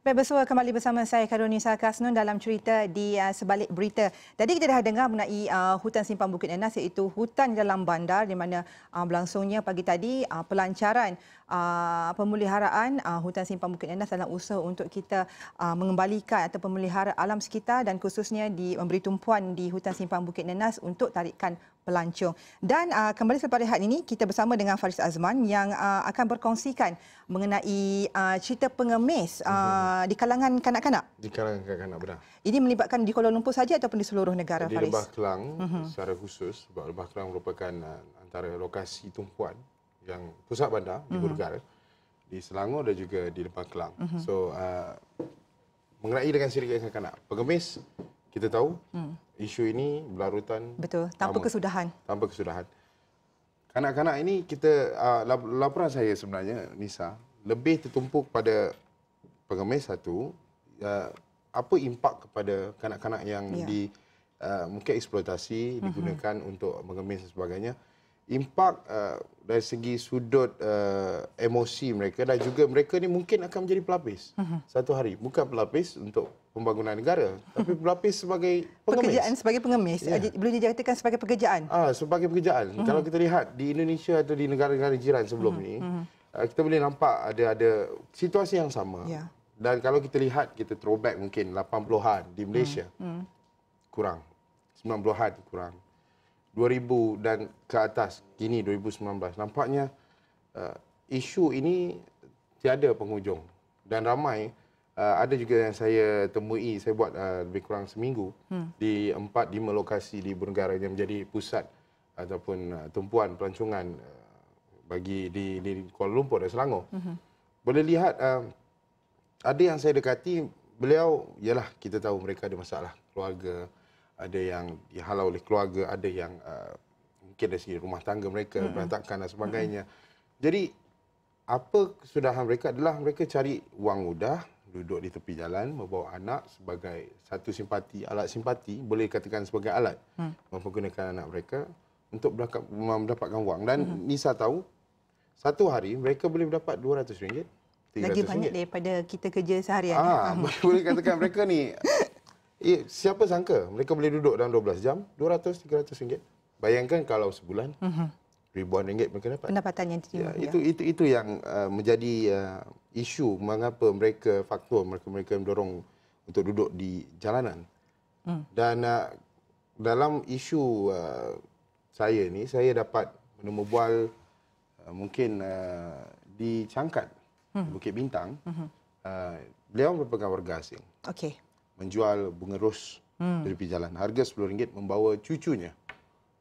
Baik, bersua kembali bersama saya Karunisa Kasnun dalam cerita di sebalik berita. Tadi kita dah dengar mengenai hutan simpang Bukit Nenas, iaitu hutan dalam bandar di mana berlangsungnya pagi tadi pelancaran pemeliharaan hutan simpang Bukit Nenas dalam usaha untuk kita mengembalikan atau memelihara alam sekitar dan khususnya memberi tumpuan di hutan simpang Bukit Nenas untuk tarikan pelancong. Dan kembali selepas rehat ini kita bersama dengan Faris Azman yang akan berkongsikan mengenai cerita pengemis di kalangan kanak-kanak. Di kalangan kanak-kanak, benar. Ini melibatkan di Kuala Lumpur saja ataupun di seluruh negara, Faris? Di Lebah Kelang secara khusus, sebab Lebah Kelang merupakan antara lokasi tumpuan yang pusat bandar di Burgar, di Selangor dan juga di Lebah Kelang. So, mengenai dengan syarikat kanak-kanak, pengemis, kita tahu isu ini berlarutan. Betul, tanpa kesudahan. Tanpa kesudahan. Kanak-kanak ini kita, laporan saya sebenarnya, Nisa, lebih tertumpuk pada pengemis satu, apa impak kepada kanak-kanak yang mungkin eksploitasi, digunakan untuk mengemis dan sebagainya. Impak dari segi sudut emosi mereka dan juga mereka ni mungkin akan menjadi pelapis satu hari. Bukan pelapis untuk pembangunan negara, tapi pelapis sebagai pengemis. Pekerjaan sebagai pengemis, boleh dijadikan sebagai pekerjaan? Sebagai pekerjaan. Kalau kita lihat di Indonesia atau di negara-negara jiran sebelum ni, kita boleh nampak ada situasi yang sama. Dan kalau kita lihat, kita throwback mungkin 80-an di Malaysia, kurang. 90-an kurang. 2000 dan ke atas, kini 2019, nampaknya isu ini tiada penghujung. Dan ramai, ada juga yang saya temui, saya buat lebih kurang seminggu, di 4-5 lokasi di ibu negara yang menjadi pusat ataupun tumpuan pelancongan bagi di Kuala Lumpur dan Selangor. Boleh lihat, ada yang saya dekati, beliau, yalah kita tahu mereka ada masalah keluarga, ada yang dihalau oleh keluarga, ada yang mungkin dari segi rumah tangga mereka, berantakan dan sebagainya. Jadi, apa kesudahan mereka adalah mereka cari wang mudah, duduk di tepi jalan, membawa anak sebagai satu simpati, alat simpati, boleh dikatakan sebagai alat, mempergunakan anak mereka untuk mendapatkan wang. Dan Nisa tahu, satu hari mereka boleh mendapat RM200, RM300. Lagi banyak daripada kita kerja seharian. Boleh katakan mereka ni, siapa sangka mereka boleh duduk dalam 12 jam, RM200-300. Bayangkan kalau sebulan, ribuan ringgit mereka dapat. Pendapatan yang diterima. Itu yang menjadi isu mengapa faktor mereka mendorong untuk duduk di jalanan. Dan dalam isu saya ni, saya dapat menemu bual mungkin di Cangkat, Bukit Bintang. Beliau merupakan warga asing. Okey. Menjual bunga ros di tepi jalan. Harga RM10 membawa cucunya.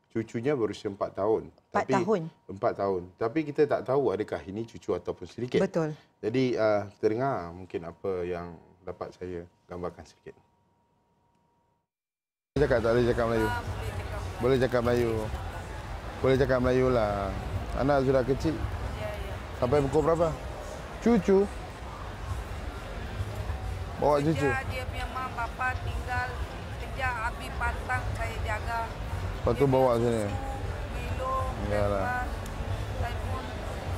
Cucunya berusia 4 tahun. 4 tahun? 4 tahun. Tapi kita tak tahu adakah ini cucu ataupun sedikit. Betul. Jadi kita dengar mungkin apa yang dapat saya gambarkan sedikit. Tak boleh cakap Melayu? Boleh cakap Melayu. Boleh cakap Melayu lah. Anak sudah kecil. Sampai pukul berapa? Cucu? Bawa cucu? Dia punya mak bapak tinggal kerja habis pantang saya jaga. Lepas tu bawa sini? Minum, lepas saya pun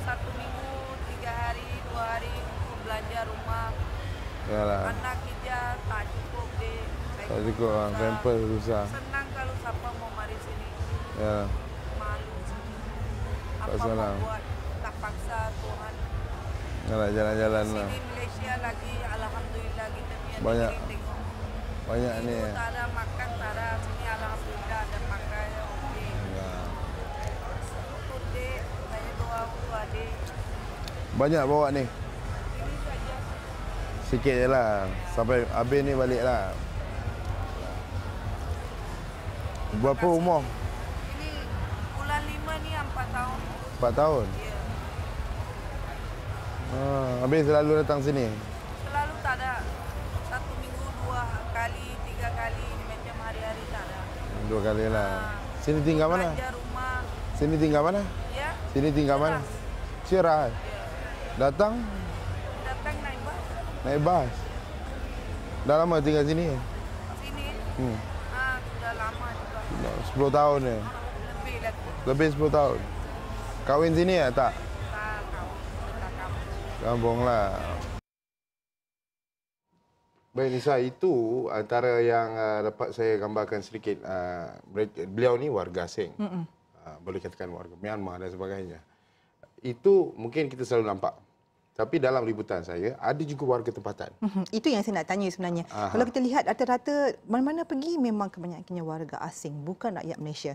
1 minggu, 3 hari, 2 hari untuk belanja rumah. Yalah. Anak kerja tak cukup deh. Tak cukup lah, pamper susah. Senang kalau siapa mau mari sini. Ya. Malu. Apa senang. mau buat, tak paksa Tuhan. Yalah, jalan-jalan lah. Sini Malaysia lagi, alhamdulillah kita punya Banyak. negeri tengok. Banyak ni. Tak ada makan, tak ada. Sini alhamdulillah ada makan. Okey. Ya. Syukur dek, saya doa untuk adik. Banyak bawa ni? Ini saja. Sikit je lah. Sampai habis ni balik lah. Berapa umur? Ini bulan 5 ni 4 tahun. 4 tahun? Ya. Habis selalu datang sini? Selalu tak ada. 1 minggu 2 kali, 3 kali. Macam hari-hari tak ada. 2 kali lah. Sini tinggal mana? Belanja rumah. Sini tinggal mana? Ya. Sini tinggal mana? Syirah. Ya. Datang? Datang naik bas. Naik bas? Dah lama tinggal sini? Sini. Sudah lama juga. 10 tahun ni? Lebih lagi. Lebih 10 tahun? Kahwin sini ya tak? Tak kau. Tak kamu. Kampung lah. Baik Nisa, itu antara yang dapat saya gambarkan sedikit. Beliau ni warga asing. Boleh katakan warga Myanmar dan sebagainya. Itu mungkin kita selalu nampak. Tapi dalam liputan saya, ada juga warga tempatan. Itu yang saya nak tanya sebenarnya. Kalau kita lihat rata-rata mana-mana pergi memang kebanyakannya warga asing, bukan rakyat Malaysia.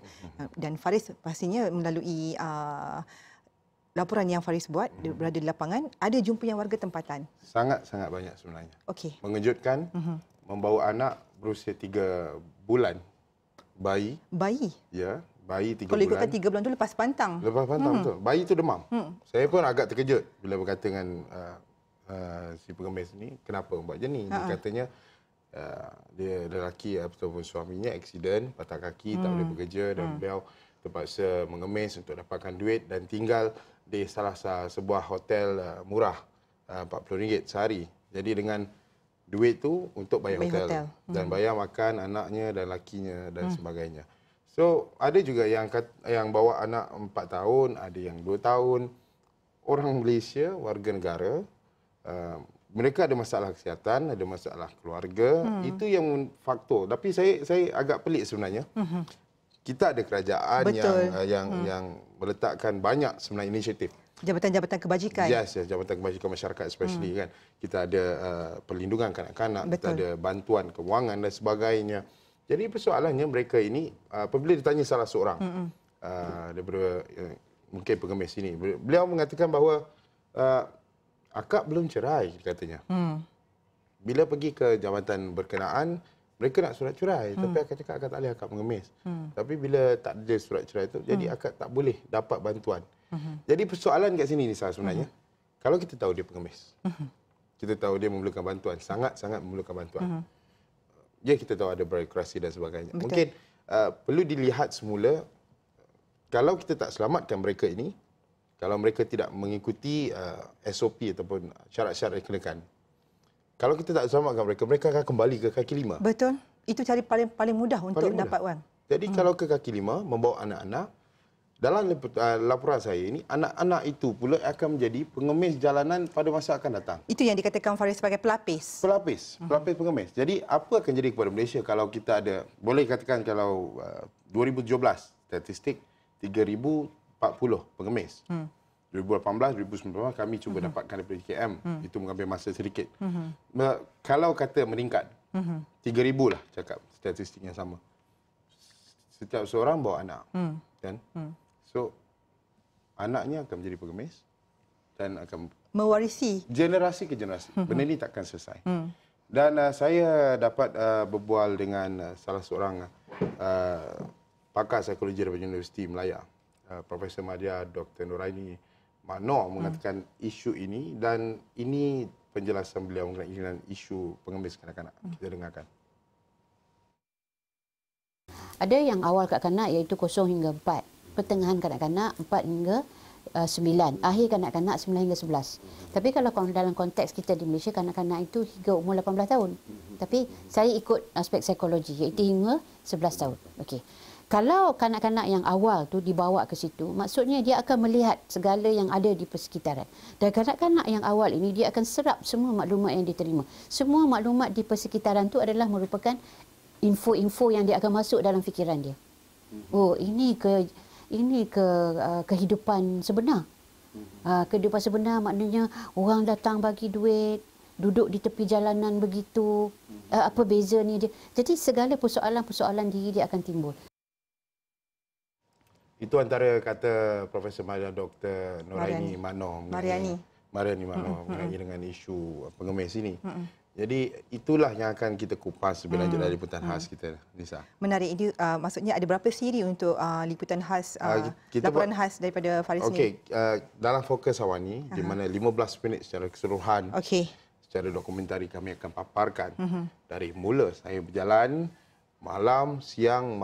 Dan Faris pastinya melalui laporan yang Faris buat berada di lapangan, ada jumpa yang warga tempatan. Sangat-sangat banyak sebenarnya. Okey. Mengejutkan, membawa anak berusia 3 bulan, bayi. Bayi? Ya, bayi 3 bulan. Kalau ikutkan 3 bulan tu lepas pantang. Lepas pantang, betul. Bayi tu demam. Saya pun agak terkejut bila berkata dengan si pengemis ni, kenapa buat macam ni? Dia katanya, dia lelaki ataupun suaminya aksiden, patah kaki, tak boleh bekerja dan beliau terpaksa mengemis untuk dapatkan duit dan tinggal di salah sebuah hotel murah, RM40 sehari. Jadi dengan duit tu untuk bayar hotel. Dan bayar makan anaknya dan lakinya dan sebagainya. So ada juga yang bawa anak 4 tahun, ada yang 2 tahun. Orang Malaysia, warga negara, mereka ada masalah kesihatan, ada masalah keluarga. Itu yang faktor. Tapi saya agak pelik sebenarnya. Kita ada kerajaan yang meletakkan banyak sebenarnya inisiatif. Jabatan-jabatan kebajikan. Yes, jabatan kebajikan masyarakat especially kan. Kita ada perlindungan kanak-kanak, kita ada bantuan kewangan dan sebagainya. Jadi persoalannya mereka ini apabila ditanya salah seorang daripada mungkin pengemis ini, beliau mengatakan bahawa akak belum cerai katanya. Bila pergi ke jabatan berkenaan, mereka nak surat cerai, tapi akak cakap akak tak boleh, akak mengemis. Tapi bila tak ada surat cerai itu, jadi akak tak boleh dapat bantuan. Jadi persoalan kat sini Nisa sebenarnya, kalau kita tahu dia pengemis, kita tahu dia memerlukan bantuan, sangat-sangat memerlukan bantuan. Ya, kita tahu ada birokrasi dan sebagainya. Betul. Mungkin perlu dilihat semula, kalau kita tak selamatkan mereka ini, kalau mereka tidak mengikuti SOP ataupun syarat-syarat yang dikenakan, kalau kita tak selamatkan mereka, mereka akan kembali ke kaki lima. Betul. Itu cara paling mudah untuk dapat wang. Jadi kalau ke kaki lima, membawa anak-anak, dalam laporan saya ini, anak-anak itu pula akan menjadi pengemis jalanan pada masa akan datang. Itu yang dikatakan Faris sebagai pelapis. Pelapis pengemis. Jadi apa akan jadi kepada Malaysia kalau kita ada, boleh katakan kalau 2017, statistik 3,040 pengemis. 2018, 2019 kami cuba dapatkan daripada KM. Itu mengambil masa sedikit. Kalau kata meningkat, 3,000 lah cakap statistik yang sama. Setiap seorang bawa anak. Kan? So, anaknya akan menjadi pengemis dan akan mewarisi generasi ke generasi. Benda ini takkan selesai. Dan saya dapat berbual dengan salah seorang pakar psikologi daripada Universiti Melaya, Profesor Madya Dr. Noraini Mano mengatakan isu ini, dan ini penjelasan beliau mengenai dengan isu pengemis kanak-kanak. Kita dengarkan. Ada yang awal kanak-kanak iaitu 0 hingga 4. Pertengahan kanak-kanak 4 hingga 9. Akhir kanak-kanak 9 hingga 11. Tapi kalau dalam konteks kita di Malaysia, kanak-kanak itu hingga umur 18 tahun. Tapi saya ikut aspek psikologi iaitu hingga 11 tahun. Okey. Kalau kanak-kanak yang awal tu dibawa ke situ, maksudnya dia akan melihat segala yang ada di persekitaran. Dan kanak-kanak yang awal ini dia akan serap semua maklumat yang diterima. Semua maklumat di persekitaran tu adalah merupakan info-info yang dia akan masuk dalam fikiran dia. Oh, ini kehidupan sebenar. Kehidupan sebenar maknanya orang datang bagi duit, duduk di tepi jalanan begitu. Apa beza ni dia? Jadi segala persoalan-persoalan diri dia akan timbul. Itu antara kata Profesor Madya Dr. Noraini Mano. Mariani Mano mengenai dengan isu pengemis ini. Jadi itulah yang akan kita kupas lebih lanjut dari liputan khas kita, Nisa. Menarik. Ini maksudnya ada berapa siri untuk liputan khas, laporan khas daripada Faris ni? Okey, dalam fokus awal ni, di mana 15 minit secara keseluruhan, secara dokumentari kami akan paparkan dari mula saya berjalan, malam, siang,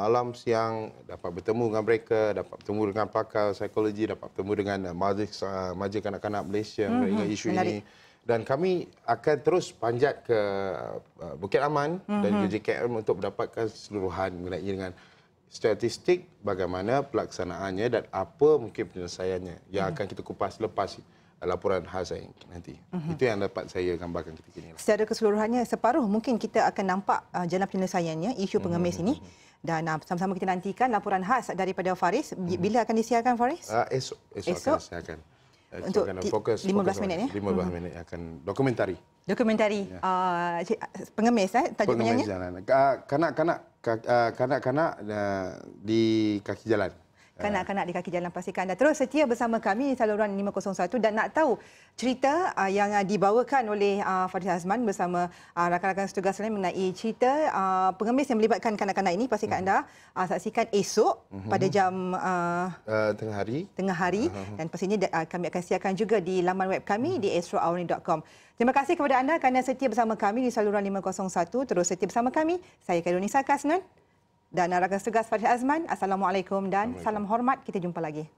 dapat bertemu dengan mereka, dapat bertemu dengan pakar psikologi, dapat bertemu dengan majlis kanak-kanak Malaysia dengan isu ini. Dan kami akan terus panjat ke Bukit Aman dan juga JKM untuk mendapatkan keseluruhan mengenai dengan statistik bagaimana pelaksanaannya dan apa mungkin penyelesaiannya yang akan kita kupas lepas laporan khas saya nanti. Itu yang dapat saya gambarkan ketika ini. Secara keseluruhannya, separuh mungkin kita akan nampak jalan penyelesaiannya, isu pengemis ini. Dan sama-sama kita nantikan laporan khas daripada Faris. Bila akan disiarkan, Faris? Esok saya akan. Untuk fokus 15 minit ya? 15 minit akan dokumentari. Dokumentari pengemis tajuk penyanyi? Kanak-kanak di kaki jalan. Kanak-kanak di kaki jalan, pastikan anda terus setia bersama kami di saluran 501 dan nak tahu cerita yang dibawakan oleh Faris Azman bersama rakan-rakan setugas lain mengenai cerita pengemis yang melibatkan kanak-kanak ini, pastikan anda saksikan esok pada jam tengah hari dan pastinya kami akan siarkan juga di laman web kami di astrohourly.com. Terima kasih kepada anda kerana setia bersama kami di saluran 501. Terus setia bersama kami. Saya Khairunisa Kasnun dan rakan setugas Faris Azman. Assalamualaikum dan salam hormat. Kita jumpa lagi.